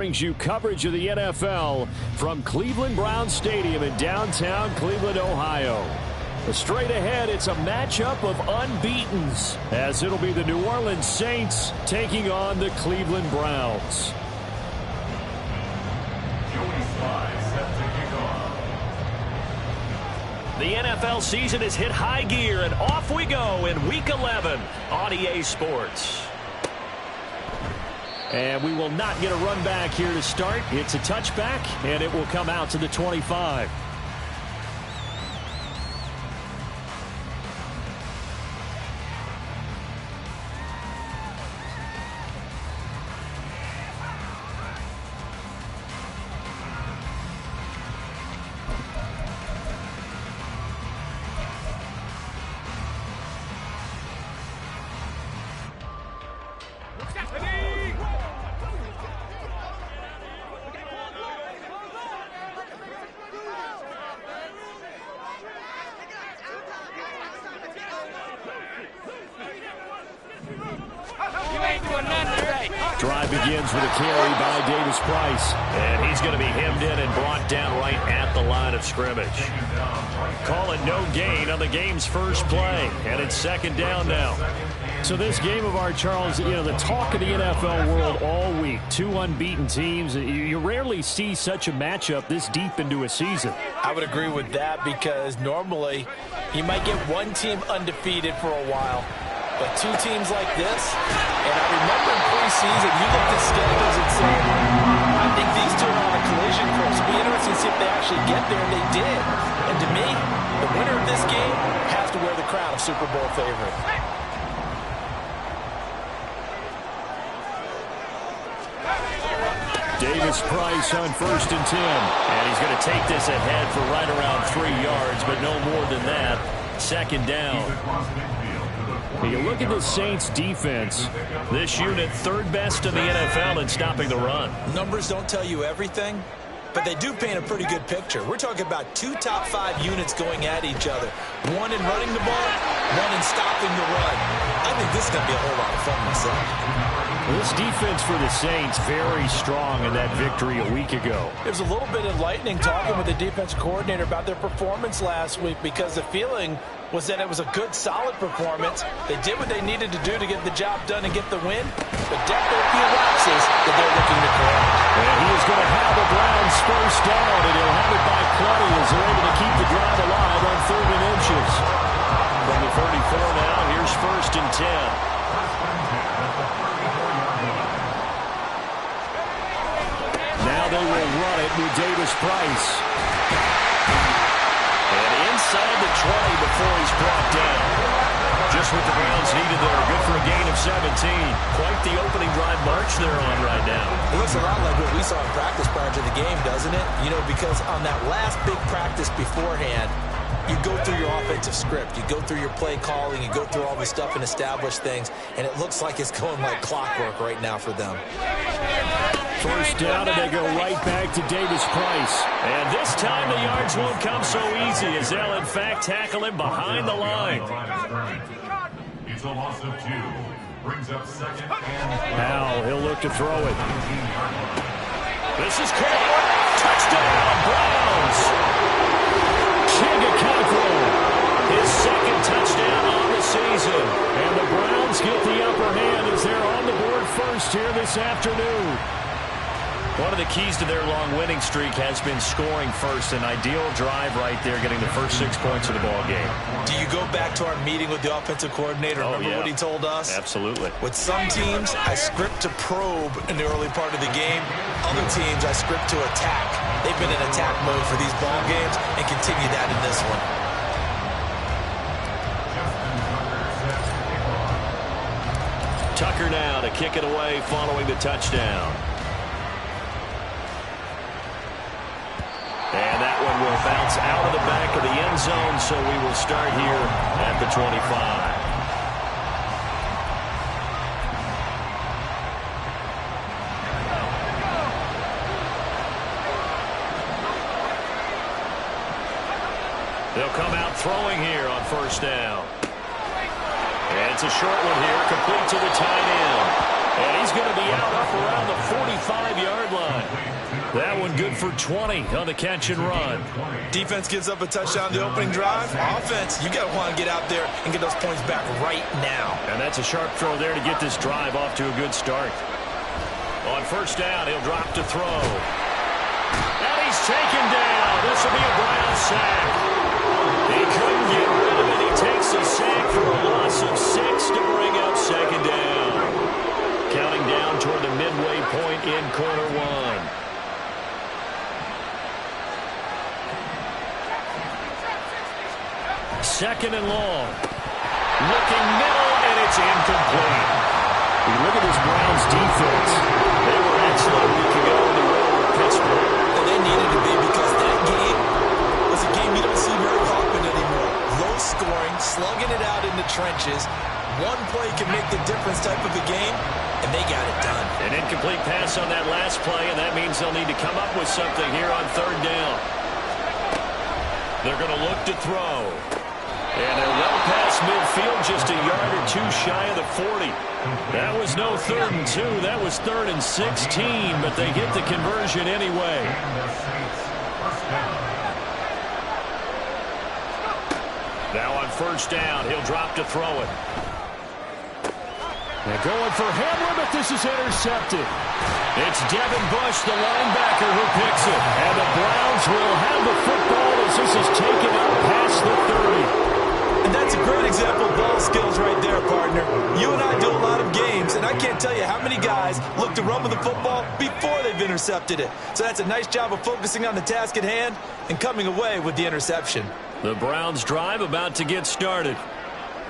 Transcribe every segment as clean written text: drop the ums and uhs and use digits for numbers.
Brings you coverage of the NFL from Cleveland Browns Stadium in downtown Cleveland, Ohio. Straight ahead, it's a matchup of unbeatens, as it'll be the New Orleans Saints taking on the Cleveland Browns. The NFL season has hit high gear, and off we go in Week 11 on EA Sports. And we will not get a run back here to start. It's a touchback, and it will come out to the 25. Drive begins with a carry by Davis Price. And he's going to be hemmed in and brought down right at the line of scrimmage. Call it no gain on the game's first play. And it's second down now. So this game of our, Charles, you know, the talk of the NFL world all week. Two unbeaten teams. You rarely see such a matchup this deep into a season. I would agree with that because normally you might get one team undefeated for a while. But two teams like this, and I remember in preseason, you looked at schedules and said, I think these two are on a collision course. It'll be interesting to see if they actually get there, and they did. And to me, the winner of this game has to wear the crown of Super Bowl favorite. Davis Price on 1st and 10. And he's going to take this ahead for right around 3 yards, but no more than that. Second down. You look at the Saints defense. This unit third best in the NFL in stopping the run. Numbers don't tell you everything, but they do paint a pretty good picture. We're talking about two top 5 units going at each other. One in running the ball, one in stopping the run. I think this is going to be a whole lot of fun myself. This defense for the Saints very strong in that victory a week ago. It was a little bit enlightening talking with the defense coordinator about their performance last week because the feeling was that it was a good, solid performance. They did what they needed to do to get the job done and get the win, but definitely a few lapses that they're looking to correct. And he is going to have the Browns first down, and he'll have it by plenty as they're able to keep the drive alive on 3rd and inches. From the 34 now, here's 1st and 10. Now they will run it with Davis Price. And inside the 20 before he's brought down. Just what the Browns needed there. Good for a gain of 17. Quite the opening drive march they're on right now. It looks a lot like what we saw in practice prior to the game, doesn't it? You know, because on that last big practice beforehand, you go through your offensive script. You go through your play calling. You go through all this stuff and establish things. And it looks like it's going like clockwork right now for them. First down, and they go right back to Davis Price. And this time the yards won't come so easy as they'll, in fact, tackle him behind the line. It's a loss of 2. Brings up 2nd and... Now he'll look to throw it. This is caught. Touchdown, Browns. Chigga, his 2nd touchdown on the season. And the Browns get the upper hand as they're on the board first here this afternoon. One of the keys to their long winning streak has been scoring first. An ideal drive right there, getting the first 6 points of the ball game. Do you go back to our meeting with the offensive coordinator? Remember what he told us? Absolutely. With some teams, I script to probe in the early part of the game. Other teams, I script to attack. They've been in attack mode for these ball games and continue that in this one. Tucker now to kick it away following the touchdown. And that one will bounce out of the back of the end zone, so we will start here at the 25. They'll come out throwing here on first down. And it's a short one here, complete to the tight end. And he's going to be out up around the 45-yard line. That one good for 20 on the catch and run. Defense gives up a touchdown the opening drive. Offense, you got to want to get out there and get those points back right now. And that's a sharp throw there to get this drive off to a good start. On first down, he'll drop to throw. And he's taken down. This will be a Brown sack. He couldn't get rid of it. He takes a sack for a loss of 6 to bring up second down. Counting down toward the midway point in quarter one. Second and long. Looking middle, and it's incomplete. You look at this Browns defense. They were excellent a week ago in the road with Pittsburgh. And they needed to be because that game was a game you don't see very often anymore. Low scoring, slugging it out in the trenches. One play can make the difference type of a game, and they got it done. An incomplete pass on that last play, and that means they'll need to come up with something here on third down. They're going to look to throw. And they're well past midfield, just a yard or two shy of the 40. That was no 3rd and 2. That was 3rd and 16, but they get the conversion anyway. Now on first down, he'll drop to throw it. They're going for Hamler, but this is intercepted. It's Devin Bush, the linebacker, who picks it. And the Browns will have the football as this is taken up past the 30. And that's a great example of ball skills right there, partner. You and I do a lot of games, and I can't tell you how many guys look to run with the football before they've intercepted it. So that's a nice job of focusing on the task at hand and coming away with the interception. The Browns drive about to get started.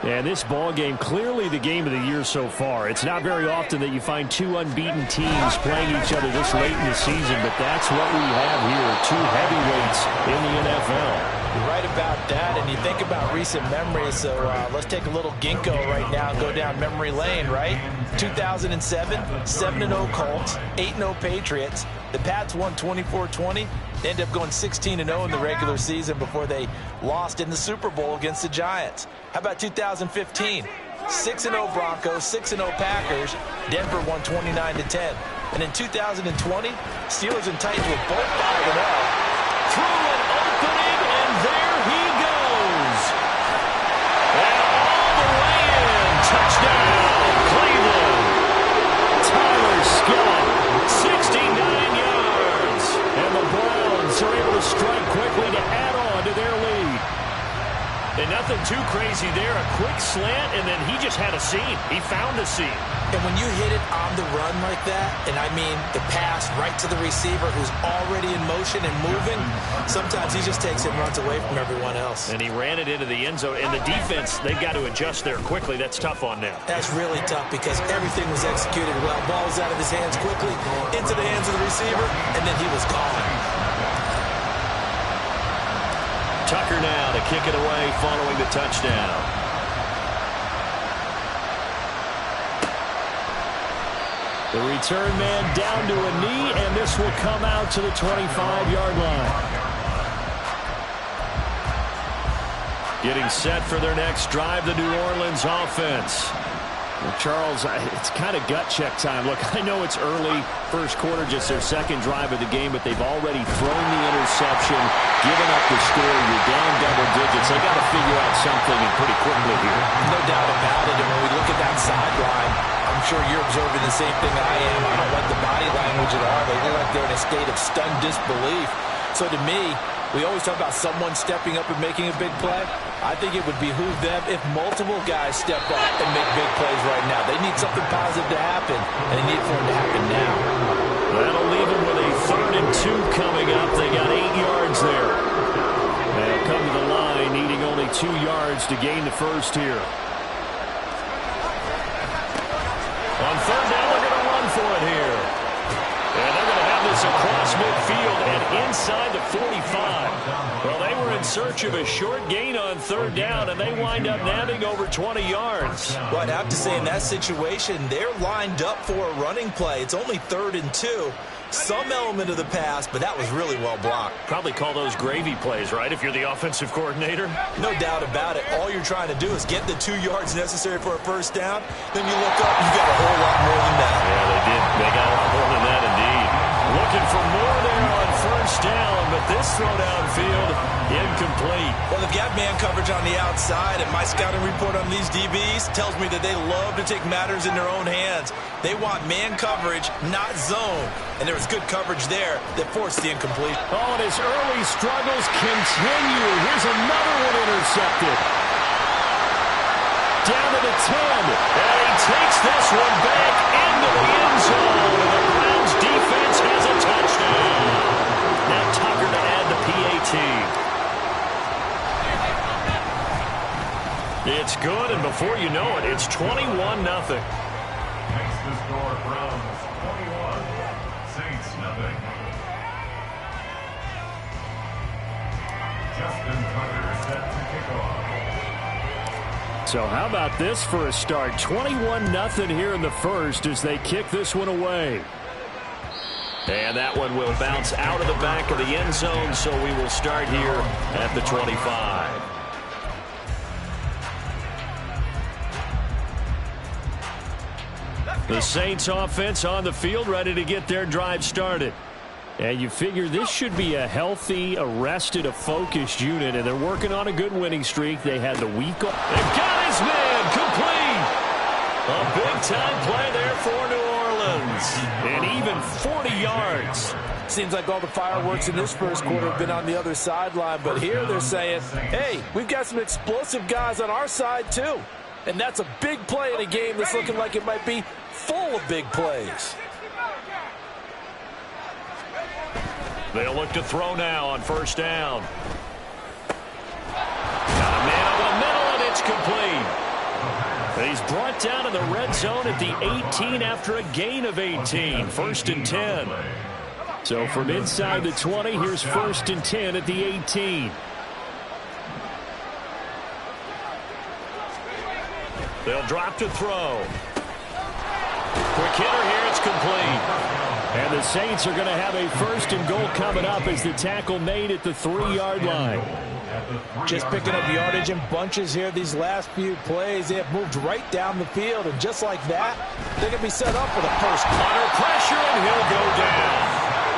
And this ball game, clearly the game of the year so far. It's not very often that you find two unbeaten teams playing each other this late in the season, but that's what we have here, two heavyweights in the NFL. You're right about that, and you think about recent memories, so let's take a little ginkgo right now and go down memory lane, right? 2007, 7-0 Colts, 8-0 Patriots. The Pats won 24-20. They ended up going 16-0 in the regular season before they lost in the Super Bowl against the Giants. How about 2015? 6-0 Broncos, 6-0 Packers. Denver won 29-10. And in 2020, Steelers and Titans were both 5-0. Through an opening, and there he goes. And all the way in. Touchdown, Cleveland. Tyler Scott, 69 yards. And the Browns are able to strike quickly to add on to their lead. And nothing too crazy there. A quick slant, and then he just had a seam. He found a seam. And when you hit it on the run like that, and I mean the pass right to the receiver who's already in motion and moving, sometimes he just takes it and runs away from everyone else. And he ran it into the end zone. And the defense, they've got to adjust there quickly. That's tough on them. That's really tough because everything was executed well. Ball was out of his hands quickly, into the hands of the receiver, and then he was gone. Tucker now to kick it away following the touchdown. The return man down to a knee, and this will come out to the 25-yard line. Getting set for their next drive, the New Orleans offense. Well, Charles, it's kind of gut check time. Look, I know it's early, first quarter, just their second drive of the game, but they've already thrown the interception, given up the score. You're down double digits. They got to figure out something and pretty quickly here. No doubt about it. And when we look at that sideline, I'm sure you're observing the same thing I am. I don't like the body language at all. They look like they're in a state of stunned disbelief. So to me, we always talk about someone stepping up and making a big play. I think it would behoove them if multiple guys step up and make big plays right now. They need something positive to happen, and they need for it to happen now. That'll leave them with a 3rd and 2 coming up. They got 8 yards there. They'll come to the line, needing only 2 yards to gain the first here. On third down, they're going to run for it here. And they're going to have this across midfield and inside the 45. Well, they were in in search of a short gain on third down, and they wind up nabbing over 20 yards. Well, I'd have to say in that situation, they're lined up for a running play. It's only 3rd and 2. Some element of the pass, but that was really well blocked. Probably call those gravy plays, right, if you're the offensive coordinator? No doubt about it. All you're trying to do is get the 2 yards necessary for a first down. Then you look up, you got a whole lot more than that. Yeah, they did. They got a lot more than that, indeed. Looking for more there on first down, but this throw downfield, incomplete. Well, they've got man coverage on the outside, and my scouting report on these DBs tells me that they love to take matters in their own hands. They want man coverage, not zone. And there was good coverage there that forced the incompletion. Oh, and his early struggles continue. Here's another one intercepted. Down to the 10. And he takes this one back into the end zone. And the Browns defense has a touchdown. Now Tucker to add the PAT. It's good, and before you know it, it's 21-0. Makes the score Browns 21, Saints nothing. Justin Tucker set to kick off. So how about this for a start? 21-0 here in the first as they kick this one away. And that one will bounce out of the back of the end zone, so we will start here at the 25. The Saints offense on the field, ready to get their drive started. And you figure this should be a healthy, a focused unit, and they're working on a good winning streak. They had the week off. They've got his man complete. A big-time play there for New Orleans. And even 40 yards. Seems like all the fireworks in this first quarter have been on the other sideline, but here they're saying, hey, we've got some explosive guys on our side too. And that's a big play in a game that's looking like it might be full of big plays. They'll look to throw now on first down. Got a man over the middle, and it's complete. He's brought down in the red zone at the 18 after a gain of 18. 1st and 10. So from inside the 20, here's 1st and 10 at the 18. They'll drop to throw. Quick hitter here, it's complete. And the Saints are going to have a 1st and goal coming up as the tackle made at the 3-yard line. Just picking up yardage in bunches here these last few plays. They have moved right down the field, and just like that, they're going to be set up for the first. Under pressure, and he'll go down.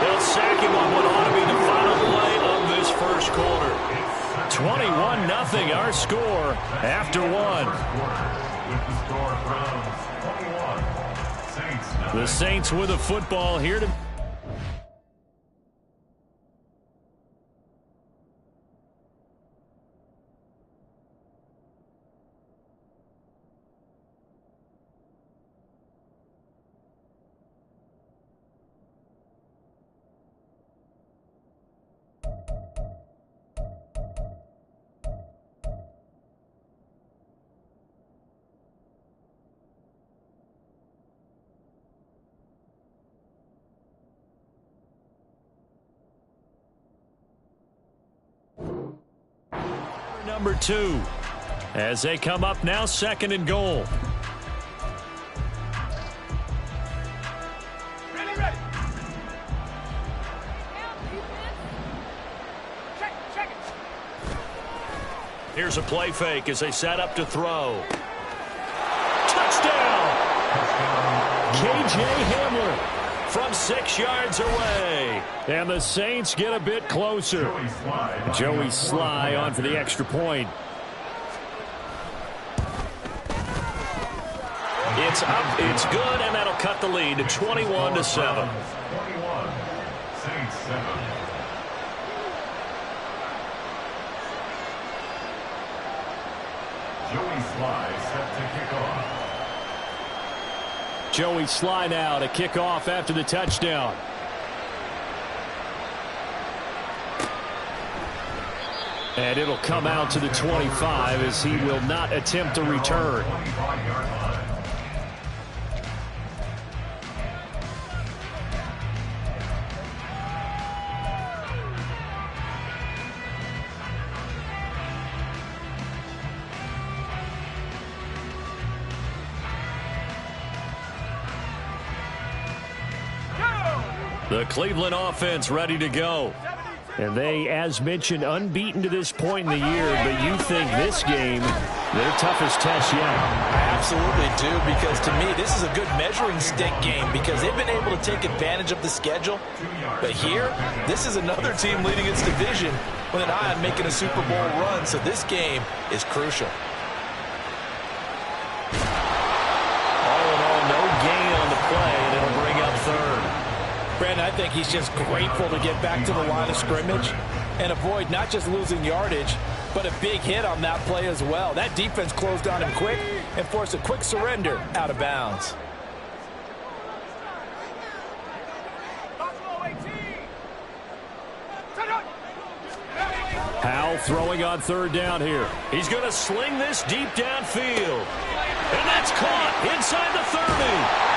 They'll sack him on what ought to be the final play of this first quarter. 21-0 our score after one. With the score Browns 21, Saints nothing. The Saints with a football here to... Number 2 as they come up now, 2nd and goal. Ready. Check it. Here's a play fake as they set up to throw. Touchdown! KJ Hamler from 6 yards away. And the Saints get a bit closer. Joey Sly on for the extra point. It's up, it's good, and that'll cut the lead to 21-7. 21, Saints 7. Joey Sly set to kick off. Joey Sly now to kick off after the touchdown. And it'll come out to the 25 as he will not attempt to return. 25-yard line. The Cleveland offense ready to go. And they, as mentioned, unbeaten to this point in the year, but you think this game, their toughest test yet. I absolutely do, because to me, this is a good measuring stick game because they've been able to take advantage of the schedule. But here, this is another team leading its division with an eye on making a Super Bowl run, so this game is crucial. All in all, no gain on the play, and it'll bring up third. Brandon, I think he's just grateful to get back to the line of scrimmage and avoid not just losing yardage, but a big hit on that play as well. That defense closed on him quick and forced a quick surrender out of bounds. Howell throwing on third down here. He's going to sling this deep downfield. And that's caught inside the 30.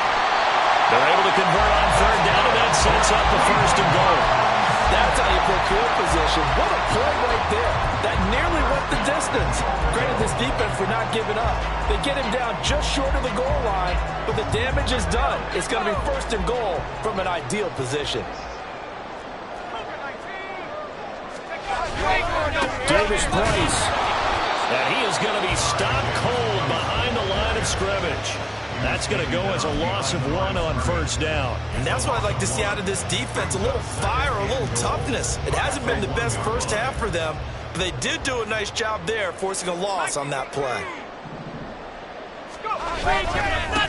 They're able to convert on third down, and that sets up the first and goal. That's how you put field position. What a play right there. That nearly went the distance. Credit this defense for not giving up. They get him down just short of the goal line, but the damage is done. It's going to be first and goal from an ideal position. Davis Price. And he is going to be stopped cold behind the line of scrimmage. That's going to go as a loss of 1 on first down. And that's what I'd like to see out of this defense, a little fire, a little toughness. It hasn't been the best first half for them, but they did do a nice job there, forcing a loss on that play.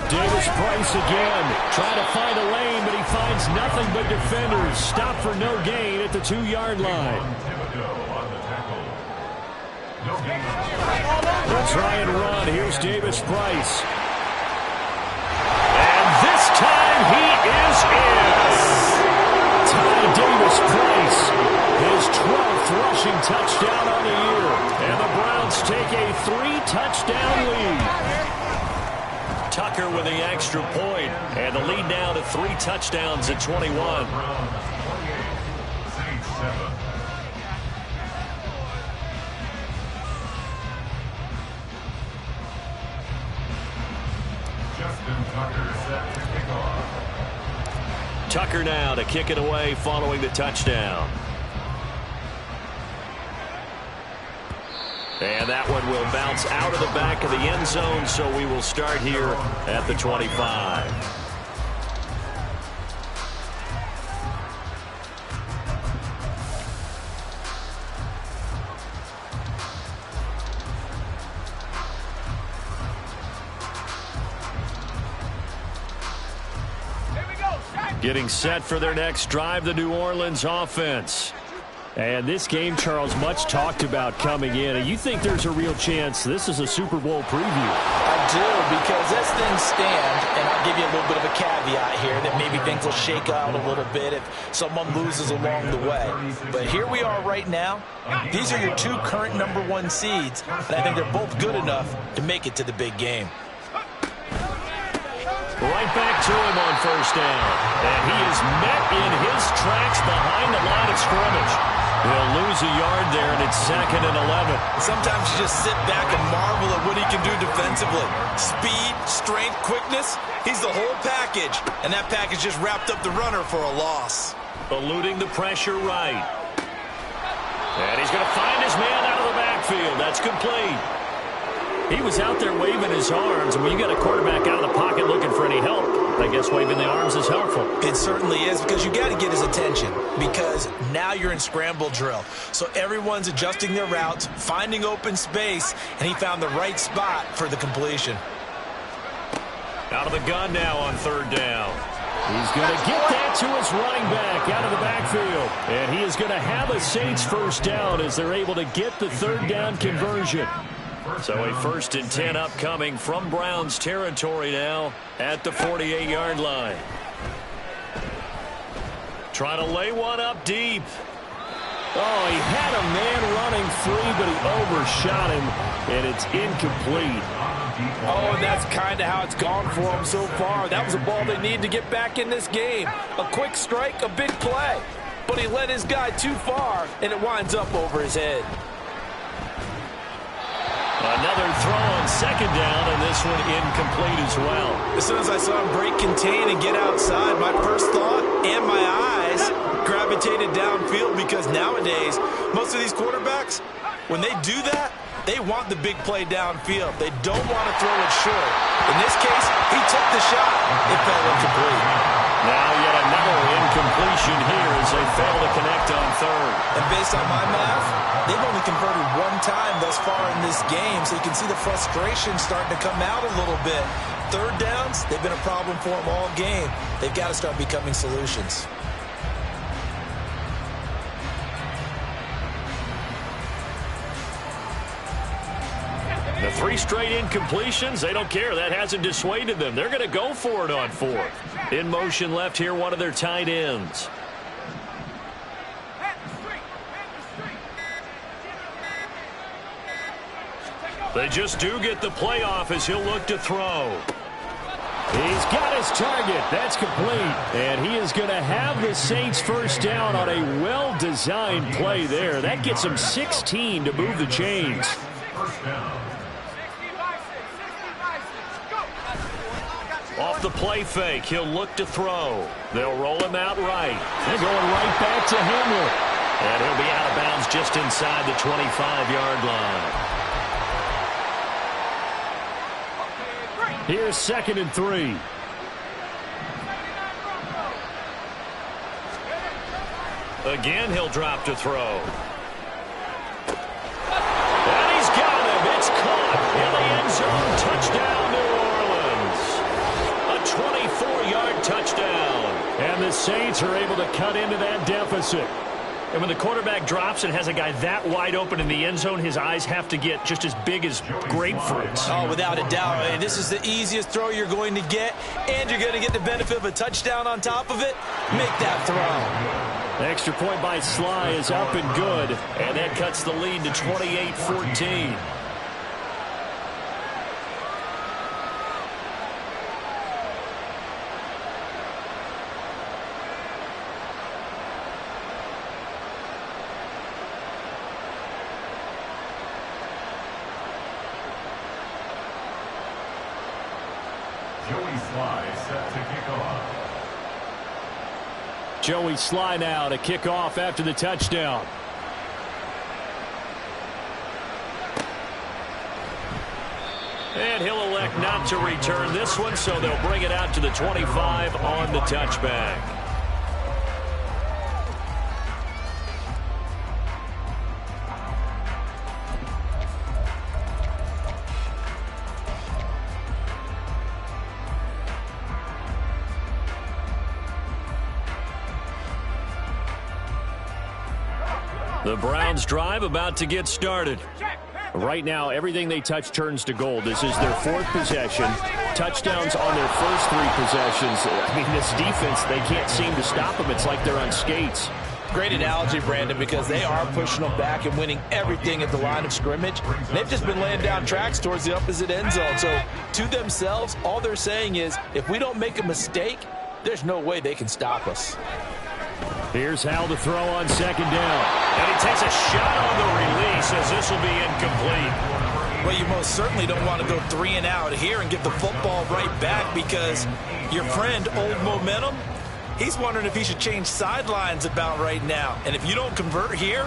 Davis Price again, trying to find a lane, but he finds nothing but defenders. Stop for no gain at the 2-yard line. They'll try and run. Here's Davis Price. And this time he is in. Ty Davis Price, his 12th rushing touchdown on the year. And the Browns take a 3-touchdown lead. Tucker with the extra point, and the lead now to 3 touchdowns at 21. Tucker now to kick it away following the touchdown. And that one will bounce out of the back of the end zone, so we will start here at the 25. Getting set for their next drive, the New Orleans offense. And this game, Charles, much talked about coming in. And you think there's a real chance this is a Super Bowl preview? I do, because as things stand, and I'll give you a little bit of a caveat here, that maybe things will shake out a little bit if someone loses along the way. But here we are right now. These are your 2 current #1 seeds, and I think they're both good enough to make it to the big game. Right back to him on first down. And he is met in his tracks behind the line of scrimmage. He'll lose a yard there, and it's 2nd and 11. Sometimes you just sit back and marvel at what he can do defensively. Speed, strength, quickness, he's the whole package. And that package just wrapped up the runner for a loss. Eluding the pressure right. And he's going to find his man out of the backfield. That's complete. He was out there waving his arms, and when you got a quarterback out of the pocket looking for any help, I guess waving the arms is helpful. It certainly is, because you got to get his attention, because now you're in scramble drill. So everyone's adjusting their routes, finding open space, and he found the right spot for the completion. Out of the gun now on third down. He's going to get that to his running back out of the backfield. And he is going to have a Saints first down as they're able to get the third down conversion. So a 1st and 10 upcoming from Browns territory now at the 48-yard line. Trying to lay one up deep. Oh, he had a man running free, but he overshot him, and it's incomplete. Oh, and that's kind of how it's gone for him so far. That was a ball they need to get back in this game. A quick strike, a big play. But he led his guy too far, and it winds up over his head. Another throw on 2nd down, and this one incomplete as well. As soon as I saw him break contain and get outside, my first thought, and my eyes gravitated downfield because nowadays, most of these quarterbacks, when they do that, they want the big play downfield. They don't want to throw it short. In this case, he took the shot. It fell incomplete. Now yet another incompletion here as they fail to connect on third. And based on my math, they've only converted one time thus far in this game, so you can see the frustration starting to come out a little bit. Third downs, they've been a problem for them all game. They've got to start becoming solutions. The 3 straight incompletions, they don't care. That hasn't dissuaded them. They're going to go for it on 4th. In motion left here, one of their tight ends. They just do get the playoff as he'll look to throw. He's got his target. That's complete. And he is going to have the Saints first down on a well-designed play there. That gets him 16 to move the chains. First down. Off the play fake, he'll look to throw. They'll roll him out right. They're going right back to Hamler. And he'll be out of bounds just inside the 25-yard line. Here's 2nd and 3. Again, he'll drop to throw. And he's got him. It's caught in the end zone. Touchdown, New Orleans. A 24-yard touchdown. And the Saints are able to cut into that deficit. And when the quarterback drops and has a guy that wide open in the end zone, his eyes have to get just as big as grapefruits. Oh, without a doubt. And this is the easiest throw you're going to get, and you're going to get the benefit of a touchdown on top of it. Make that throw. Extra point by Sly is up and good, and that cuts the lead to 28-14. Joey Sly set to kick off. Joey Sly now to kick off after the touchdown. And he'll elect not to return this one, so they'll bring it out to the 25 on the touchback. The Browns drive about to get started. Right now, everything they touch turns to gold. This is their 4th possession. Touchdowns on their first 3 possessions. I mean, this defense, they can't seem to stop them. It's like they're on skates. Great analogy, Brandon, because they are pushing them back and winning everything at the line of scrimmage. They've just been laying down tracks towards the opposite end zone. So, to themselves, all they're saying is, if we don't make a mistake, there's no way they can stop us. Here's Hal to throw on 2nd down. And he takes a shot on the release as this will be incomplete. Well, you most certainly don't want to go 3 and out here and get the football right back because your friend, Old Momentum, he's wondering if he should change sidelines about right now. And if you don't convert here,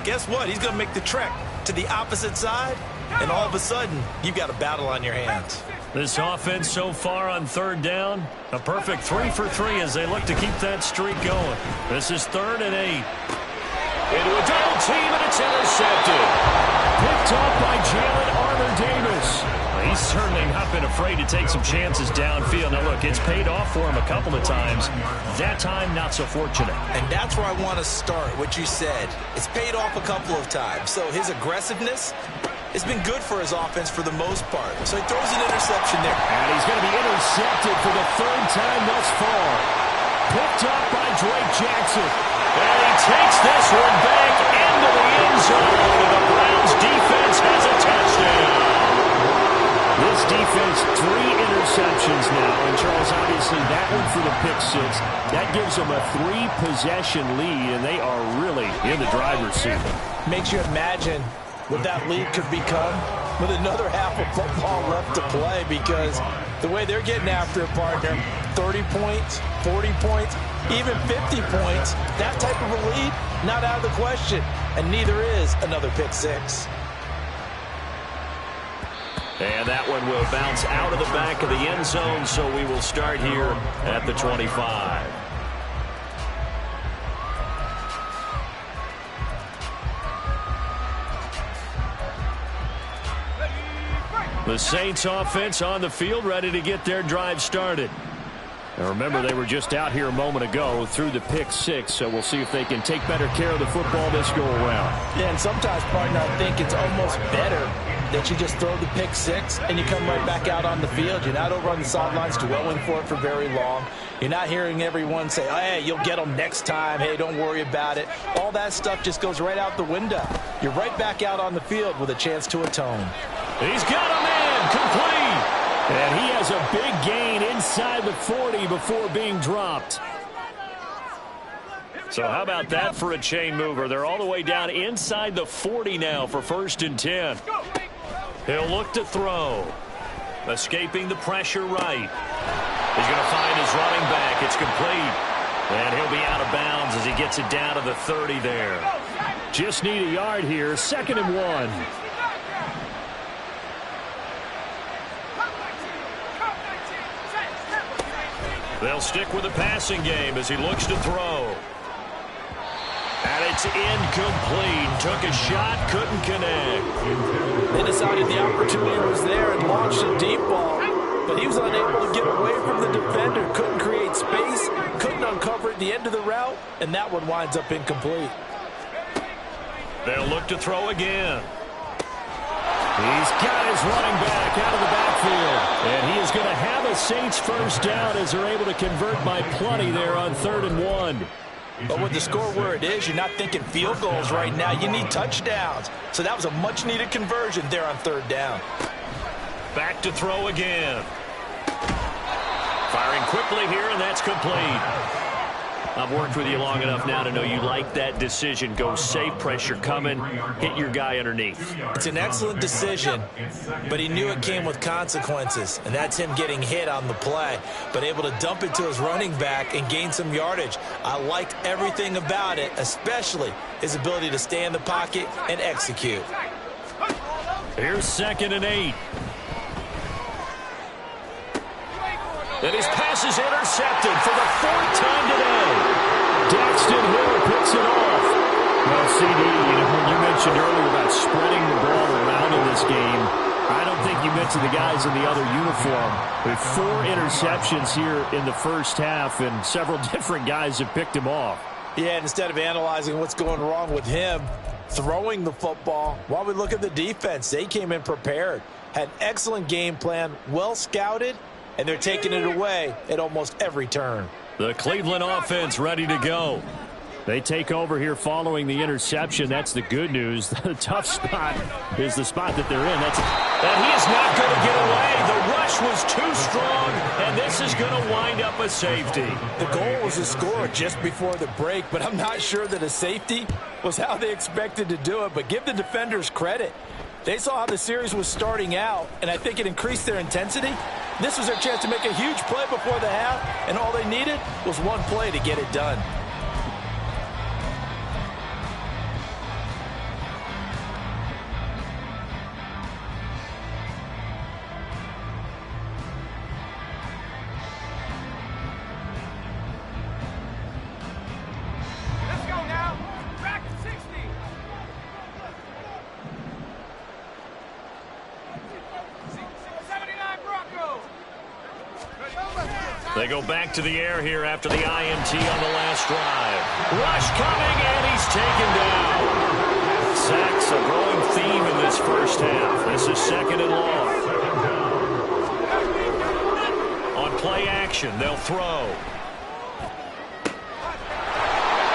guess what? He's going to make the trek to the opposite side, and all of a sudden, you've got a battle on your hands. This offense so far on 3rd down, a perfect 3 for 3 as they look to keep that streak going. This is 3rd and 8. Into a double team, and it's intercepted. Picked off by Jalen Armour-Davis. Well, he's certainly not been afraid to take some chances downfield. Now, look, it's paid off for him a couple of times. That time, not so fortunate. And that's where I want to start, what you said. It's paid off a couple of times. So his aggressiveness, it's been good for his offense for the most part. So he throws an interception there. And he's going to be intercepted for the 3rd time thus far. Picked up by Drake Jackson. And he takes this one back into the end zone. And the Browns defense has a touchdown. This defense, 3 interceptions now. And Charles, obviously that one for the pick 6. That gives them a 3-possession lead, and they are really in the driver's seat. Makes you imagine what that lead could become with another half of football left to play, because the way they're getting after it, partner, 30 points, 40 points, even 50 points. That type of a lead, not out of the question. And neither is another pick six. And that one will bounce out of the back of the end zone, so we will start here at the 25. The Saints offense on the field, ready to get their drive started. Now remember, they were just out here a moment ago through the pick six, so we'll see if they can take better care of the football this go around. Yeah, and sometimes, partner, I think it's almost better that you just throw the pick six and you come right back out on the field. You're not over on the sidelines dwelling for it for very long. You're not hearing everyone say, oh, hey, you'll get them next time. Hey, don't worry about it. All that stuff just goes right out the window. You're right back out on the field with a chance to atone. He's got a man complete. And he has a big gain inside the 40 before being dropped. So how about that for a chain mover? They're all the way down inside the 40 now for 1st and 10. He'll look to throw. Escaping the pressure right. He's going to find his running back. It's complete. And he'll be out of bounds as he gets it down to the 30 there. Just need a yard here. 2nd and 1. They'll stick with the passing game as he looks to throw. And it's incomplete. Took a shot, couldn't connect. They decided the opportunity was there and launched a deep ball, but he was unable to get away from the defender. Couldn't create space, couldn't uncover at the end of the route, and that one winds up incomplete. They'll look to throw again. He's got his running back out of the backfield. And he is going to have a Saints first down as they're able to convert by plenty there on 3rd and 1. But with the score where it is, you're not thinking field goals right now. You need touchdowns. So that was a much-needed conversion there on 3rd down. Back to throw again. Firing quickly here, and that's complete. I've worked with you long enough now to know you like that decision. Go safe, pressure coming, hit your guy underneath. It's an excellent decision, but he knew it came with consequences, and that's him getting hit on the play, but able to dump it to his running back and gain some yardage. I liked everything about it, especially his ability to stay in the pocket and execute. Here's 2nd and 8. And his pass is intercepted for the 4th time today. Daxton Hill picks it off. Well, CD, when you mentioned earlier about spreading the ball around in this game, I don't think you mentioned the guys in the other uniform. With 4 interceptions here in the first half, and several different guys have picked him off. Yeah, and instead of analyzing what's going wrong with him, throwing the football, while we look at the defense, they came in prepared, had excellent game plan, well scouted, and they're taking it away at almost every turn. The Cleveland offense ready to go. They take over here following the interception. That's the good news. The tough spot is the spot that they're in. And he is not going to get away. The rush was too strong, and this is going to wind up a safety. The goal was to score just before the break, but I'm not sure that a safety was how they expected to do it. But give the defenders credit. They saw how the series was starting out, and I think it increased their intensity. This was their chance to make a huge play before the half, and all they needed was one play to get it done. They go back to the air here after the INT on the last drive. Rush coming, and he's taken down. Sacks a growing theme in this first half. This is 2nd and long. On play action, they'll throw.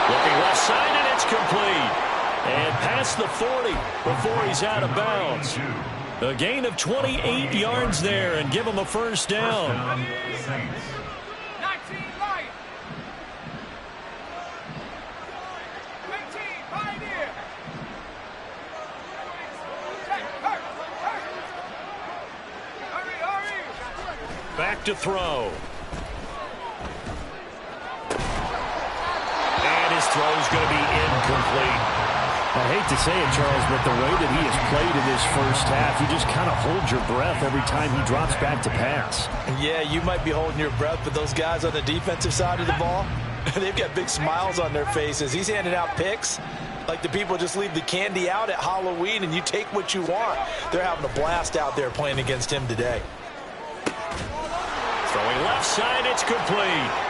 Looking left side, and it's complete. And past the 40 before he's out of bounds. A gain of 28 yards there, and give him a first down. Back to throw. throw is going to be incomplete. I hate to say it, Charles, but the way that he has played in this first half, you just kind of hold your breath every time he drops back to pass. Yeah, you might be holding your breath, but those guys on the defensive side of the ball, they've got big smiles on their faces. He's handing out picks like the people just leave the candy out at Halloween and you take what you want. They're having a blast out there playing against him today. Throwing left side, it's complete.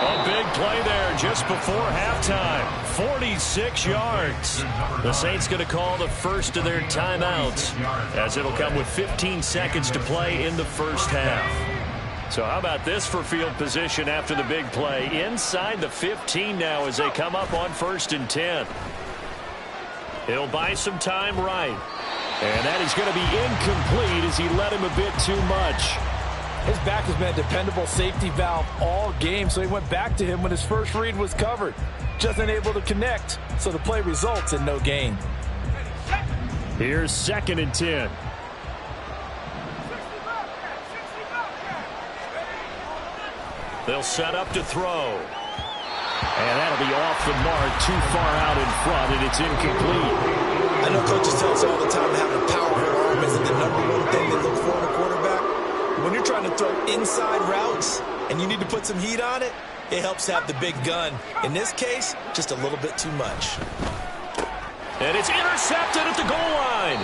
A big play there just before halftime. 46 yards. The Saints going to call the first of their timeouts as it'll come with 15 seconds to play in the first half. So how about this for field position after the big play? Inside the 15 now as they come up on 1st and 10. He'll buy some time right. And that is going to be incomplete as he led him a bit too much. His back has been a dependable safety valve all game, so he went back to him when his first read was covered. Just unable to connect, so the play results in no gain. Here's 2nd and 10. They'll set up to throw. And that'll be off the mark, too far out in front, and it's incomplete. I know coaches tell us all the time having a powerful arm isn't the #1 thing they look for in a quarterback. When you're trying to throw inside routes and you need to put some heat on it, it helps have the big gun. In this case, just a little bit too much. And it's intercepted at the goal line.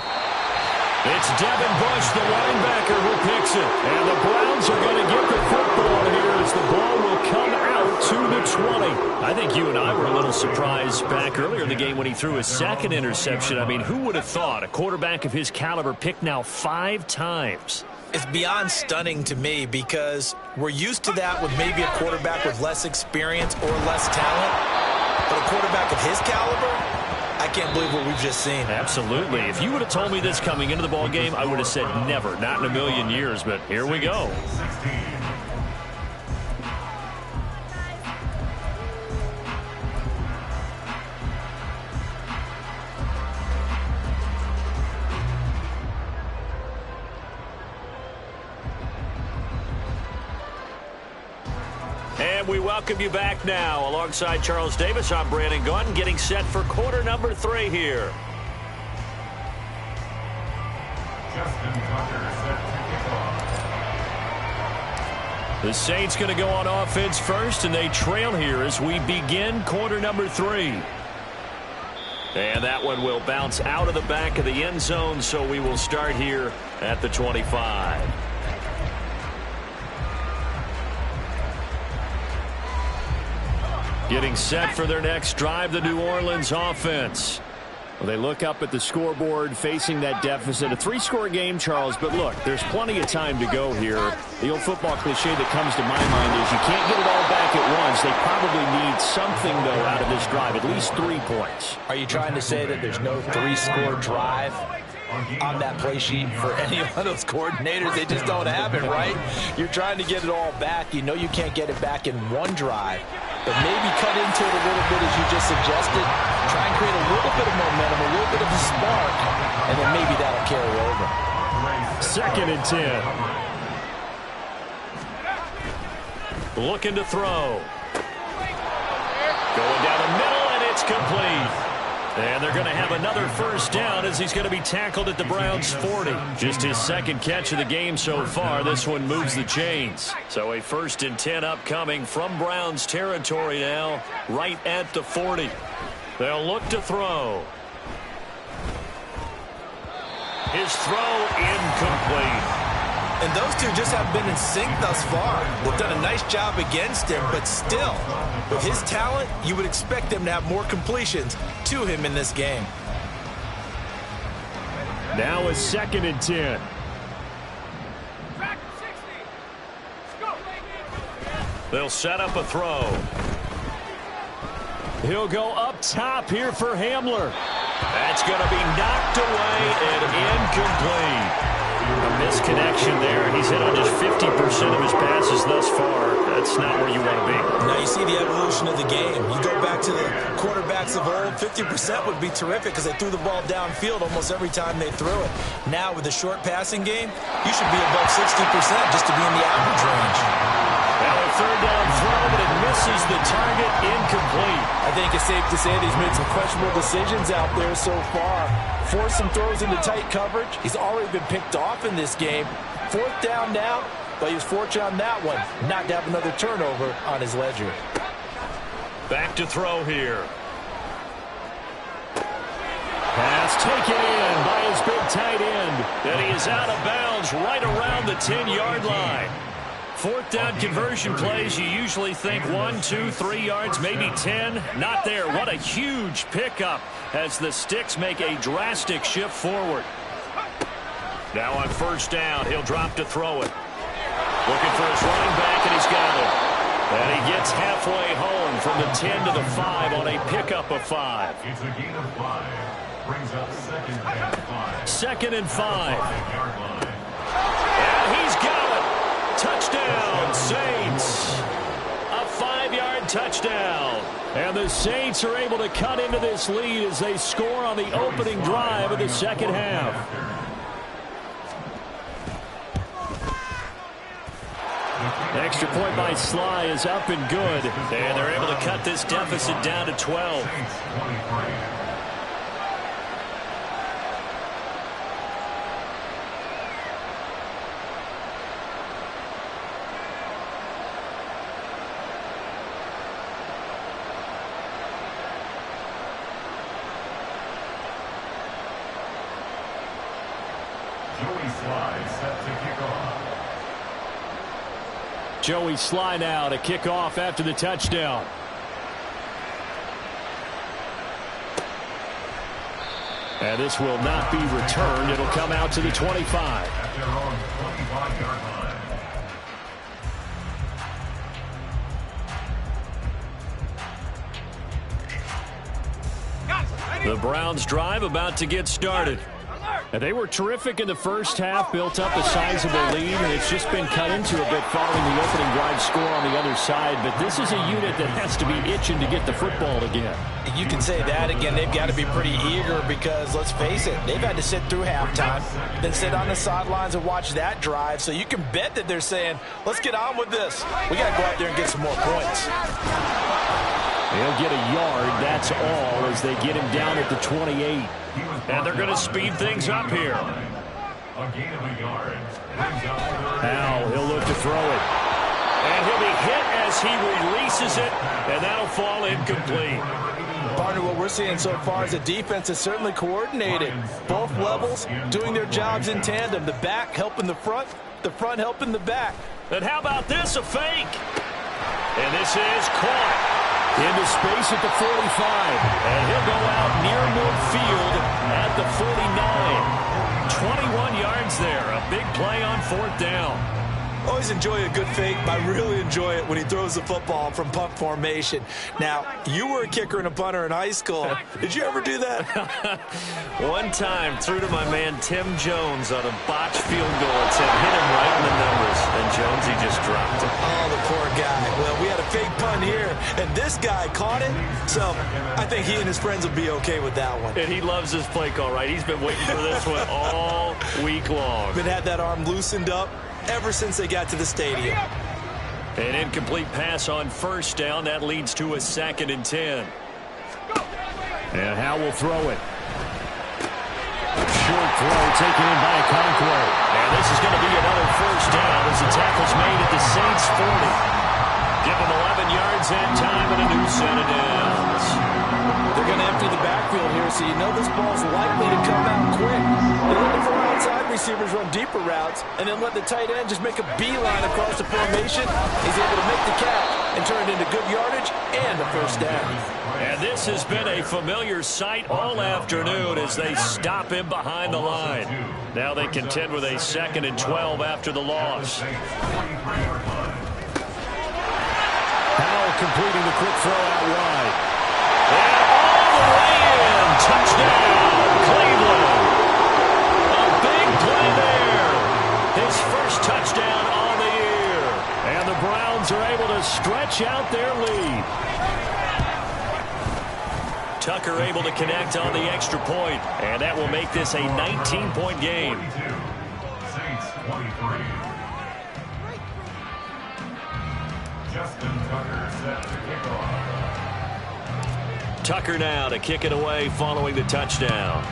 It's Devin Bush, the linebacker, who picks it. And the Browns are going to get the football here as the ball will come out to the 20. I think you and I were a little surprised back earlier in the game when he threw his 2nd interception. I mean, who would have thought a quarterback of his caliber picked now 5 times? It's beyond stunning to me because we're used to that with maybe a quarterback with less experience or less talent. But a quarterback of his caliber, I can't believe what we've just seen. Absolutely. If you would have told me this coming into the ball game, I would have said never, not in a million years. But here we go. And we welcome you back now. Alongside Charles Davis, I'm Brandon Gaudin, getting set for quarter number 3 here. The Saints going to go on offense first, and they trail here as we begin quarter number 3. And that one will bounce out of the back of the end zone, so we will start here at the 25. Getting set for their next drive, the New Orleans offense. Well, they look up at the scoreboard facing that deficit. A 3-score game, Charles, but look, there's plenty of time to go here. The old football cliche that comes to my mind is you can't get it all back at once. They probably need something, though, out of this drive, at least 3 points. Are you trying to say that there's no 3-score drive on that play sheet for any one of those coordinators? They just don't have it, right? You're trying to get it all back. You know you can't get it back in one drive, but maybe cut into it a little bit as you just suggested. Try and create a little bit of momentum, a little bit of a spark, and then maybe that'll carry over. 2nd and 10. Looking to throw. Going down the middle, and it's complete. And they're going to have another first down as he's going to be tackled at the Browns' 40. Just his 2nd catch of the game so far. This one moves the chains. So a 1st and 10 upcoming from Browns territory now, right at the 40. They'll look to throw. His throw incomplete. And those two just have been in sync thus far. They've done a nice job against him, but still, with his talent, you would expect them to have more completions to him in this game. Now a 2nd and 10. They'll set up a throw. He'll go up top here for Hamler. That's going to be knocked away and incomplete. A misconnection there. He's hit on just 50% of his passes thus far. That's not where you want to be. Now you see the evolution of the game. You go back to the quarterbacks of old, 50% would be terrific because they threw the ball downfield almost every time they threw it. Now with the short passing game, you should be above 60% just to be in the average range. Now a third down throw, but it misses the target, incomplete. I think it's safe to say that he's made some questionable decisions out there so far. Forced some throws into tight coverage. He's already been picked off in this game. Fourth down now, but he was fortunate on that one, not to have another turnover on his ledger. Back to throw here. Pass taken in by his big tight end. And he is out of bounds right around the 10-yard line. Fourth down conversion plays, you usually think 1, 2, 3 yards, maybe 10. Not there. What a huge pickup as the Sticks make a drastic shift forward. Now on first down, he'll drop to throw it. Looking for his running back, and he's got it. And he gets halfway home from the 10 to the 5 on a pickup of 5. It's a gain of 5. Brings up second and 5. Second and 5. 5-yard line. And he's got it. Touchdown, Saints. A 5-yard touchdown. And the Saints are able to cut into this lead as they score on the opening drive of the second half. Extra point by Sly is up and good. And they're able to cut this deficit down to 12. Joey Sly set to kick off. Joey Sly now to kick off after the touchdown. And this will not be returned. It'll come out to the 25. At their own 25-yard line. The Browns drive about to get started. And they were terrific in the first half, built up a sizable lead, and it's just been cut into a bit following the opening drive score on the other side. But this is a unit that has to be itching to get the football again. You can say that again. They've got to be pretty eager because, let's face it, they've had to sit through halftime, then sit on the sidelines and watch that drive. So you can bet that they're saying, let's get on with this. We got to go out there and get some more points. They'll get a yard, that's all, as they get him down at the 28. And they're going to speed things up here. A gain of a yard. Now he'll look to throw it. And he'll be hit as he releases it, and that'll fall incomplete. Partner, what we're seeing so far is the defense is certainly coordinated. Both levels doing their jobs in tandem. The back helping the front helping the back. And how about this, a fake? And this is caught. Into space at the 45. And he'll go out near midfield at the 49. 21 yards there. A big play on fourth down. Always enjoy a good fake, but I really enjoy it when he throws the football from punt formation. Now, you were a kicker and a punter in high school. Did you ever do that? One time, threw to my man Tim Jones on a botched field goal. It said hit him right in the numbers. And Jones, he just dropped it. Oh, the poor guy. Well, we had a fake punt here, and this guy caught it. So I think he and his friends will be okay with that one. And he loves this play call, right? He's been waiting for this one all week long. Been had that arm loosened up ever since they got to the stadium. An incomplete pass on first down. That leads to a 2nd and 10. And Howe will throw it. Short throw taken in by Okonkwo. And this is going to be another first down as the tackle's made at the Saints 40. Give them 11 yards that time and a new set of downs. They're going to empty the backfield here, so you know this ball's likely to come out quick. They let the four outside receivers run deeper routes, and then let the tight end just make a beeline across the formation. He's able to make the catch and turn it into good yardage and a first down. And this has been a familiar sight all afternoon as they stop him behind the line. Now they contend with a 2nd and 12 after the loss. Howell completing the quick throw out wide. And all the way in. Touchdown, Cleveland. A big play there. His first touchdown on the year. And the Browns are able to stretch out their lead. Tucker able to connect on the extra point, and that will make this a 19-point game. Saints 23. Tucker now to kick it away following the touchdown.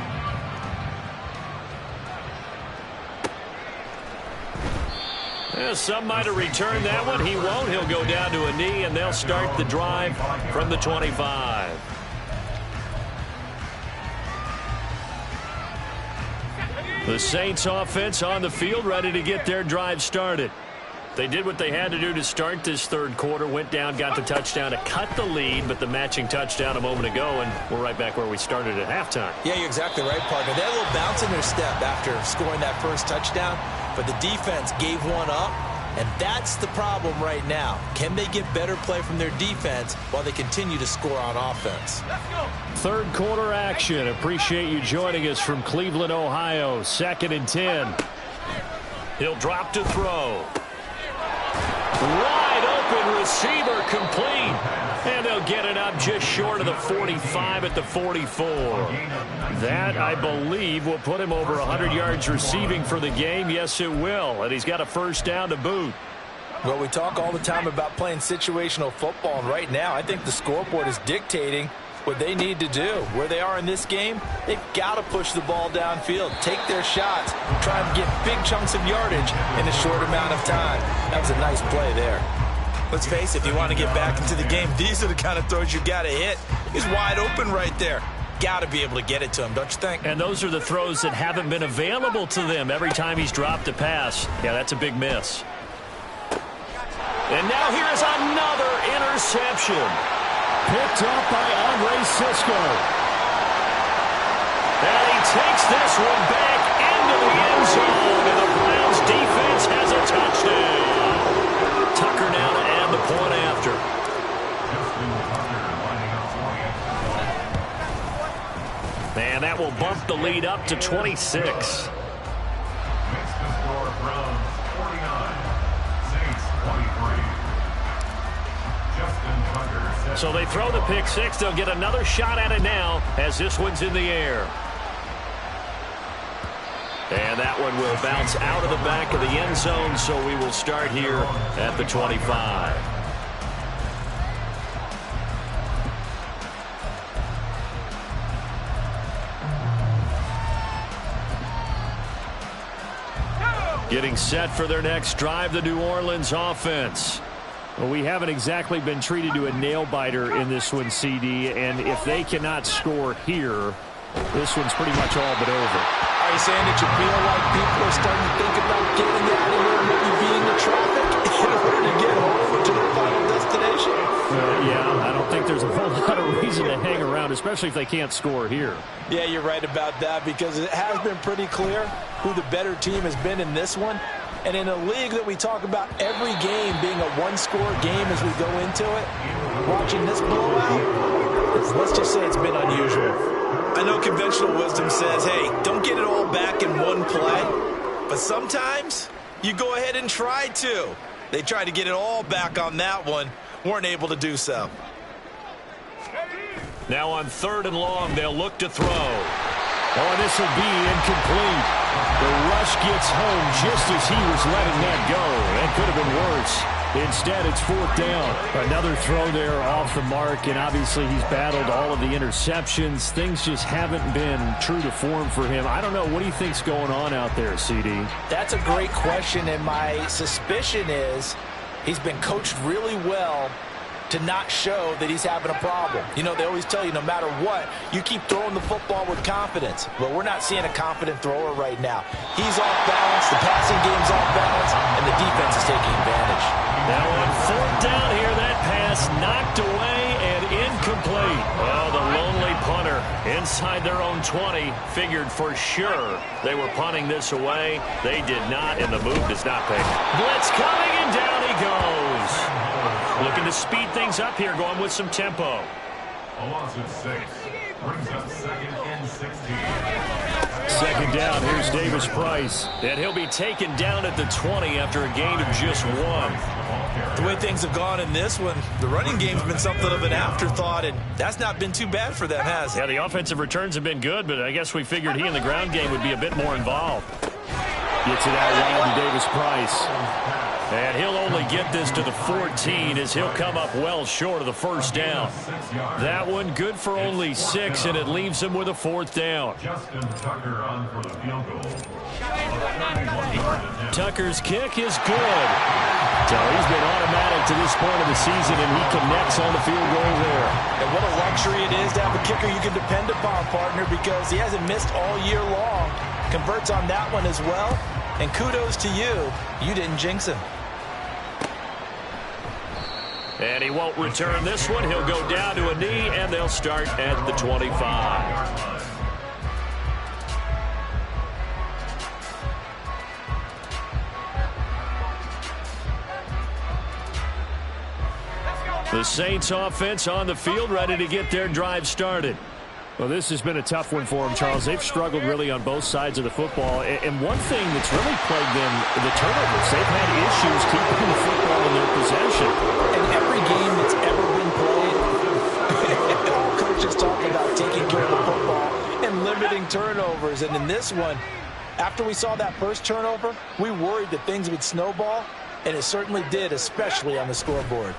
Some might have returned that one. He won't. He'll go down to a knee, and they'll start the drive from the 25. The Saints offense on the field, ready to get their drive started. They did what they had to do to start this third quarter, went down, got the touchdown to cut the lead, but the matching touchdown a moment ago, and we're right back where we started at halftime. Yeah, you're exactly right, partner. They had a little bounce in their step after scoring that first touchdown, but the defense gave one up, and that's the problem right now. Can they get better play from their defense while they continue to score on offense? Let's go. Third quarter action. Appreciate you joining us from Cleveland, Ohio. 2nd and 10. He'll drop to throw. Wide open receiver complete. And they'll get it up just short of the 45 at the 44. That, I believe, will put him over 100 yards receiving for the game. Yes, it will. And he's got a first down to boot. Well, we talk all the time about playing situational football, and right now I think the scoreboard is dictating what they need to do. Where they are in this game, they've got to push the ball downfield, take their shots, try and get big chunks of yardage in a short amount of time. That was a nice play there. Let's face it, if you want to get back into the game, these are the kind of throws you got to hit. He's wide open right there. Got to be able to get it to him, don't you think? And those are the throws that haven't been available to them every time he's dropped a pass. Yeah, that's a big miss. And now here's another interception. Picked up by Andre Cisco. And he takes this one back into the end zone. And the Browns defense has a touchdown. Tucker now to add the point after. And that will bump the lead up to 26. Makes the score Browns 49, Saints 23. So they throw the pick six. They'll get another shot at it now as this one's in the air. And that one will bounce out of the back of the end zone, so we will start here at the 25. Getting set for their next drive, the New Orleans offense. Well, we haven't exactly been treated to a nail-biter in this one, CD, and if they cannot score here, this one's pretty much all but over. Are you saying that you feel like people are starting to think about getting out of here and maybe beating the traffic in order to get home to their final destination? Yeah, I don't think there's a whole lot of reason to hang around, especially if they can't score here. Yeah, you're right about that, because it has been pretty clear who the better team has been in this one. And in a league that we talk about every game being a one-score game as we go into it, watching this blowout, let's just say it's been unusual. I know conventional wisdom says, hey, don't get it all back in one play. But sometimes you go ahead and try to. They tried to get it all back on that one, weren't able to do so. Now on 3rd and long, they'll look to throw. Oh, and this will be incomplete. The rush gets home just as he was letting that go. That could have been worse. Instead, it's 4th down. Another throw there off the mark, and obviously he's battled all of the interceptions. Things just haven't been true to form for him. I don't know. What do you think's going on out there, CD? That's a great question, and my suspicion is he's been coached really well to not show that he's having a problem. You know, they always tell you no matter what, you keep throwing the football with confidence. But we're not seeing a confident thrower right now. He's off balance, the passing game's off balance, and the defense is taking advantage. Now on 4th down here, that pass knocked away and incomplete. Oh, the lonely punter inside their own 20 figured for sure they were punting this away. They did not, and the move does not pay. Blitz coming, and down he goes. Looking to speed things up here, going with some tempo. A loss of 6 brings up 2nd and 16. 2nd down, here's Davis Price. And he'll be taken down at the 20 after a gain of just 1. The way things have gone in this one, the running game's been something of an afterthought, and that's not been too bad for them, has it? Yeah, the offensive returns have been good, but I guess we figured he in the ground game would be a bit more involved. Gets it out wide to Davis Price. And he'll only get this to the 14 as he'll come up well short of the first down. That one good for only 6, and it leaves him with a 4th down. Justin Tucker on for the field goal. Tucker's kick is good. So he's been automatic to this point of the season, and he connects on the field goal there. And what a luxury it is to have a kicker you can depend upon, partner, because he hasn't missed all year long. Converts on that one as well. And kudos to you. You didn't jinx him. And he won't return this one. He'll go down to a knee, and they'll start at the 25. The Saints offense on the field, ready to get their drive started. Well, this has been a tough one for them, Charles. They've struggled really on both sides of the football. And one thing that's really plagued them, the turnovers. They've had issues keeping the football in their possession. In every game that's ever been played, all coaches talk about taking care of the football and limiting turnovers. And in this one, after we saw that first turnover, we worried that things would snowball, and it certainly did, especially on the scoreboard.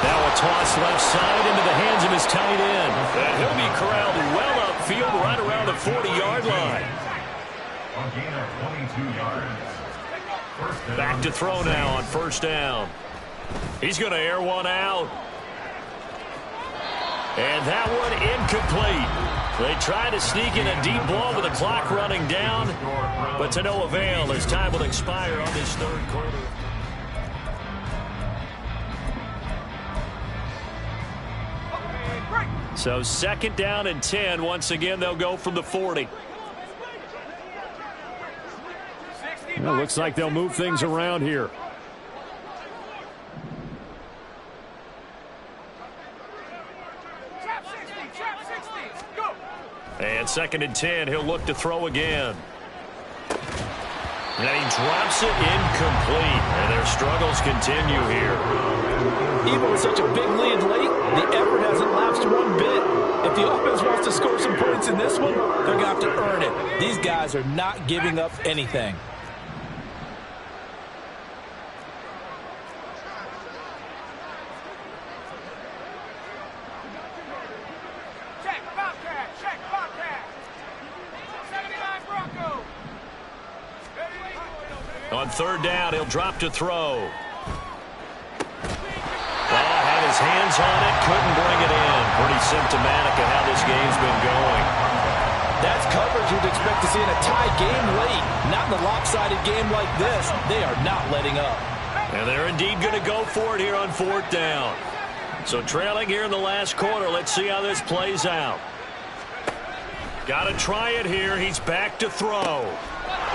Now a toss left side into the hands of his tight end. And he'll be corralled well upfield right around the 40-yard line. A gain of 22 yards. Back to throw now on first down. He's going to air one out. And that one incomplete. They try to sneak in a deep ball with the clock running down, but to no avail as time will expire on this third quarter. So 2nd down and 10. Once again, they'll go from the 40. Well, looks like they'll move things around here. And 2nd and 10. He'll look to throw again. And he drops it incomplete. And their struggles continue here. Even with such a big lead late, the effort hasn't lapsed one bit. If the offense wants to score some points in this one, they're going to have to earn it. These guys are not giving up anything. Check, Bobcat, check, Bobcat. 79 Bronco. On 3rd down, he'll drop to throw. Had his hands on it, couldn't bring it in. Pretty symptomatic of how this game's been going. That's coverage you'd expect to see in a tie game late. Not in a lopsided game like this. They are not letting up. And they're indeed going to go for it here on 4th down. So trailing here in the last quarter. Let's see how this plays out. Got to try it here. He's back to throw.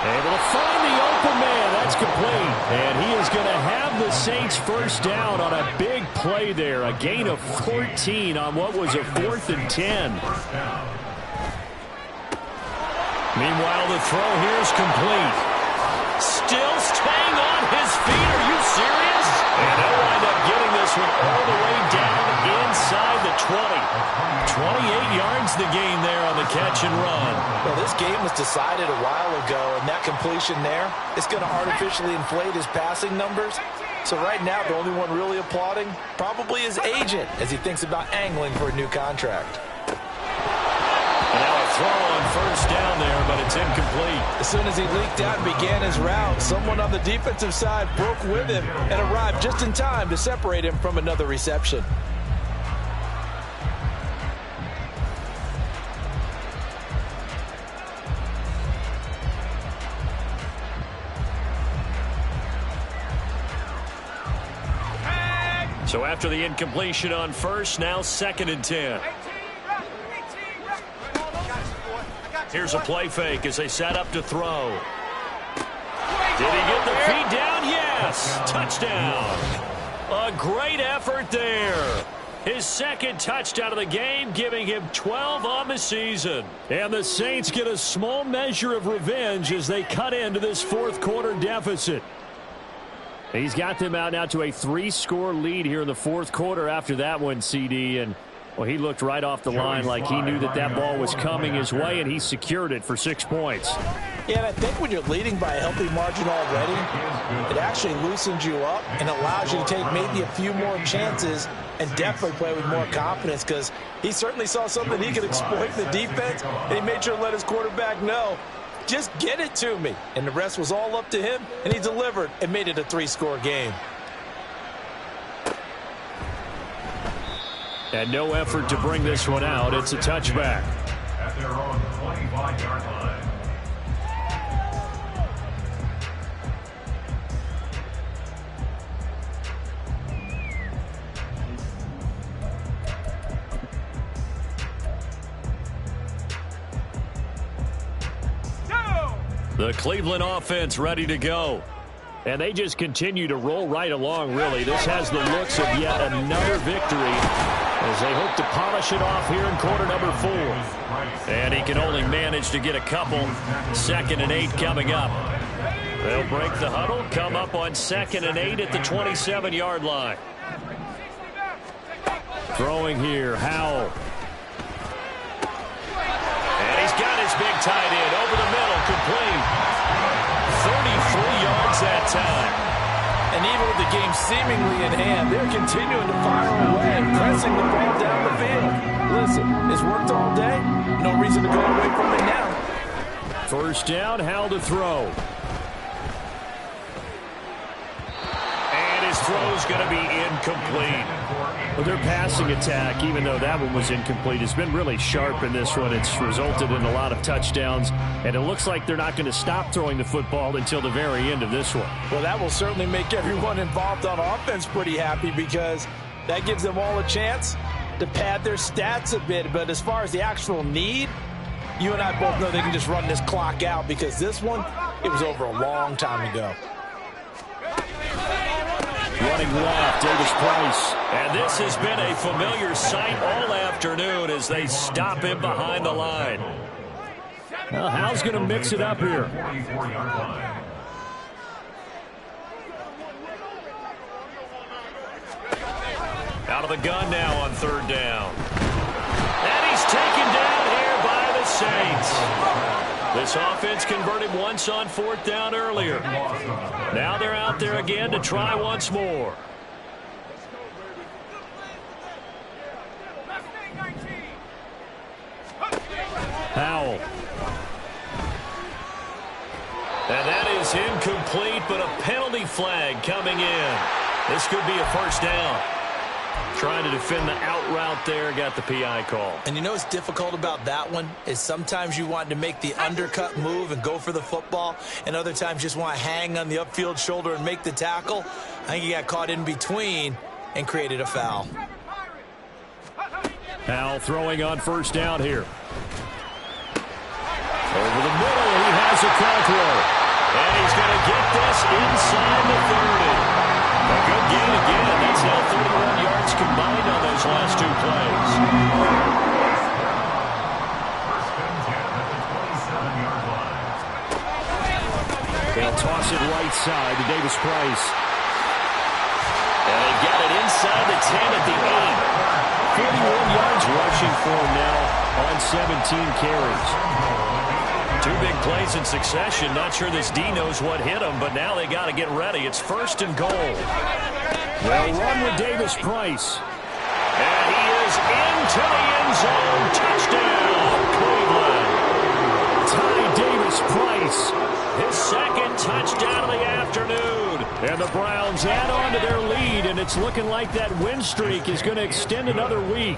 Able to find the open man. That's complete. And he is going to have the Saints first down on a big play there. A gain of 14 on what was a 4th and 10. Meanwhile, the throw here is complete. Still staying on his feet. Are you serious? And they'll wind up getting this one all the way down inside the 20. 28 yards the gain there on the catch and run. Well, this game was decided a while ago, and that completion there is going to artificially inflate his passing numbers. So right now, the only one really applauding probably his agent as he thinks about angling for a new contract. And now a throw on first down there, but it's incomplete. As soon as he leaked out and began his route, someone on the defensive side broke with him and arrived just in time to separate him from another reception. So after the incompletion on first, now 2nd and 10. Here's a play fake as they set up to throw. Did he get the feet down? Yes! Touchdown! A great effort there. His 2nd touchdown of the game, giving him 12 on the season. And the Saints get a small measure of revenge as they cut into this 4th quarter deficit. He's got them out now to a 3-score lead here in the 4th quarter after that one, CD. And, well, he looked right off the line like he knew that that ball was coming his way, and he secured it for 6 points. Yeah, and I think when you're leading by a healthy margin already, it actually loosens you up and allows you to take maybe a few more chances and definitely play with more confidence, because he certainly saw something he could exploit in the defense, and he made sure to let his quarterback know, just get it to me. And the rest was all up to him, and he delivered and made it a 3-score game. And no effort to bring this one out. It's a touchback. At their own 25-yard line. The Cleveland offense ready to go. And they just continue to roll right along, really. This has the looks of yet another victory as they hope to polish it off here in quarter number 4. And he can only manage to get a couple. 2nd and 8 coming up. They'll break the huddle, come up on 2nd and 8 at the 27-yard line. Throwing here, Howell. And he's got his big tight end over the middle, complete. 33 yards that time. And even with the game seemingly in hand, they're continuing to fire away, pressing the ball down the field. Listen, it's worked all day. No reason to go away from it now. 1st down, Howell to throw. And his throw's going to be incomplete. Well, their passing attack, even though that one was incomplete, has been really sharp in this one. It's resulted in a lot of touchdowns, and it looks like they're not going to stop throwing the football until the very end of this one. Well, that will certainly make everyone involved on offense pretty happy, because that gives them all a chance to pad their stats a bit. But as far as the actual need, you and I both know they can just run this clock out, because this one, it was over a long time ago. Running left, Davis Price. And this has been a familiar sight all afternoon as they stop him behind the line. Well, Howell's going to mix it up here. Out of the gun now on 3rd down. And he's taken down here by the Saints. This offense converted once on 4th down earlier. Now they're out there again to try once more. Howell. And that is incomplete, but a penalty flag coming in. This could be a 1st down. Trying to defend the out route there, got the PI call. And you know what's difficult about that one is sometimes you want to make the undercut move and go for the football, and other times just want to hang on the upfield shoulder and make the tackle. I think he got caught in between and created a foul. Howell throwing on 1st down here. Over the middle, he has a control. And he's going to get this inside the 30. A good gain again. That's now 31 yards combined on those last 2 plays. They'll toss it right side to Davis Price. And they get it inside the 10 at the 8. 41 yards rushing for him now on 17 carries. 2 big plays in succession. Not sure this D knows what hit him, but now they got to get ready. It's 1st and goal. They'll run with Davis Price. And he is into the end zone. Touchdown, Cleveland. Ty Davis Price. His 2nd touchdown of the afternoon. And the Browns add on to their lead, and it's looking like that win streak is going to extend another week.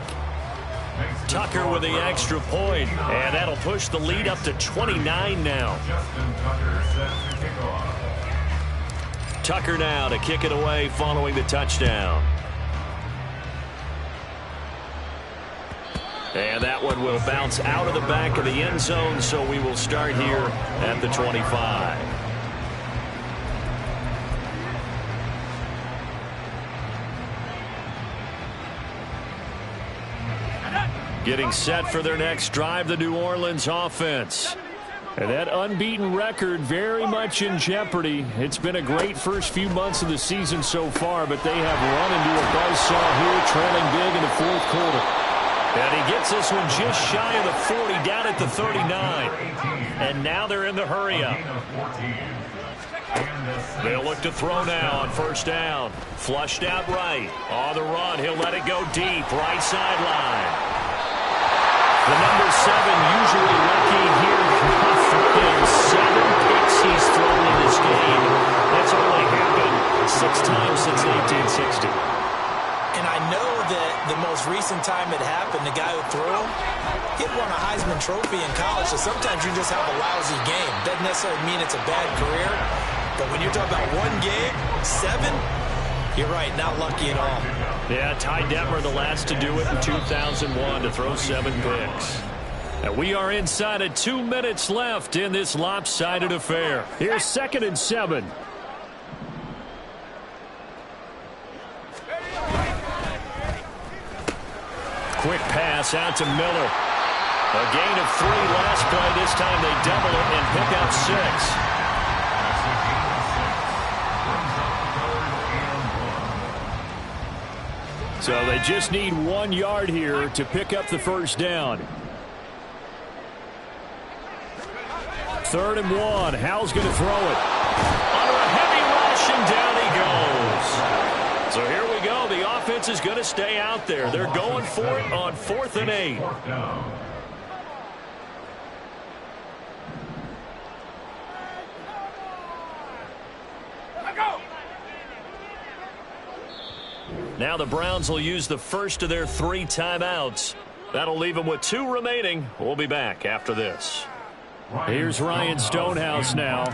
Tucker with the extra point, and that'll push the lead up to 29 now. Tucker now to kick it away following the touchdown. And that one will bounce out of the back of the end zone, so we will start here at the 25. Getting set for their next drive, the New Orleans offense. And that unbeaten record very much in jeopardy. It's been a great first few months of the season so far, but they have run into a buzzsaw here, trailing big in the 4th quarter. And he gets this one just shy of the 40, down at the 39. And now they're in the hurry-up. They'll look to throw now on first down. Flushed out right. On the run, he'll let it go deep. Right sideline. The number 7 usually lucky here. 7 picks he's thrown in this game. That's only happened 6 times since 1860. And I know that the most recent time it happened, the guy who threw him, he won a Heisman Trophy in college, so sometimes you just have a lousy game. Doesn't necessarily mean it's a bad career, but when you're talking about one game, 7, you're right, not lucky at all. Yeah, Ty Detmer, the last to do it in 2001, to throw 7 picks. And we are inside of 2 minutes left in this lopsided affair. Here's 2nd and 7. Quick pass out to Miller. A gain of 3 last play. This time they double it and pick up 6. So they just need 1 yard here to pick up the first down. 3rd and 1. Howell's going to throw it. Under a heavy rush, and down he goes. So here we go. The offense is going to stay out there. They're going for it on 4th and 8. Now the Browns will use the first of their 3 timeouts. That'll leave them with 2 remaining. We'll be back after this. Here's Ryan Stonehouse now.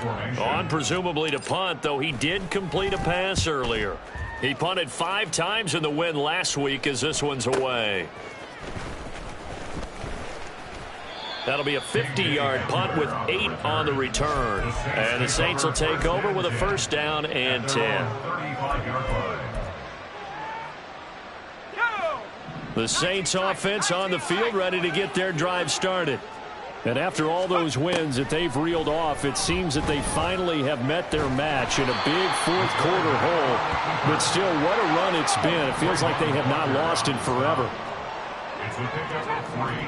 On presumably to punt, though he did complete a pass earlier. He punted 5 times in the win last week as this one's away. That'll be a 50-yard punt with 8 on the return. And the Saints will take over with a first down and 10. The Saints offense on the field ready to get their drive started. And after all those wins that they've reeled off, it seems that they finally have met their match in a big 4th quarter hole. But still, what a run it's been. It feels like they have not lost in forever. It's a pickup of 3.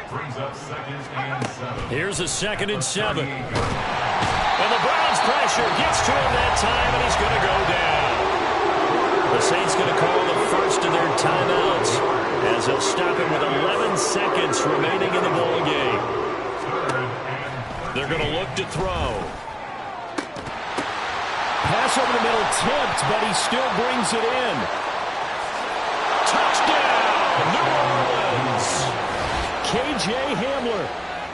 Brings up 2nd and 7. Here's a 2nd and 7. And the Browns pressure gets to him that time, and he's going to go down. The Saints going to call the first of their timeouts as they'll stop him with 11 seconds remaining in the ball game. They're going to look to throw. Pass over the middle, tipped, but he still brings it in. Touchdown, New Orleans! K.J. Hamler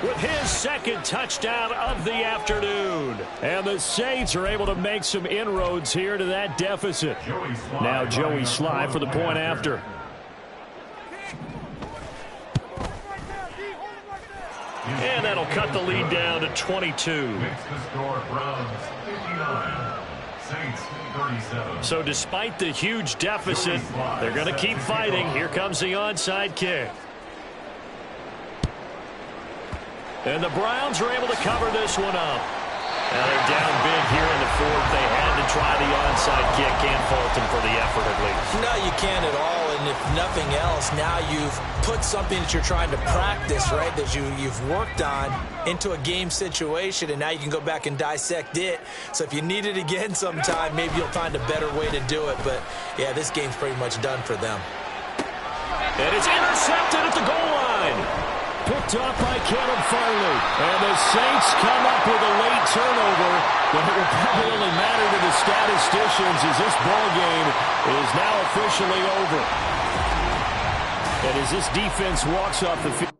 with his 2nd touchdown of the afternoon. And the Saints are able to make some inroads here to that deficit. Now Joey Slye for the point after. And that'll cut the lead down to 22. So despite the huge deficit, they're going to keep fighting. Here comes the onside kick. And the Browns are able to cover this one up. Now they're down big here in the 4th. They had to try the onside kick. Can't fault them for the effort at least. No, you can't at all. And if nothing else, now you've put something that you're trying to practice, right, that you've worked on into a game situation, and now you can go back and dissect it. So if you need it again sometime, maybe you'll find a better way to do it. But, yeah, this game's pretty much done for them. And it's intercepted at the goal line. Picked up by Caleb Farley. And the Saints come up with a late turnover, but it will probably only matter to the statisticians as this ball game is now officially over. And as this defense walks off the field.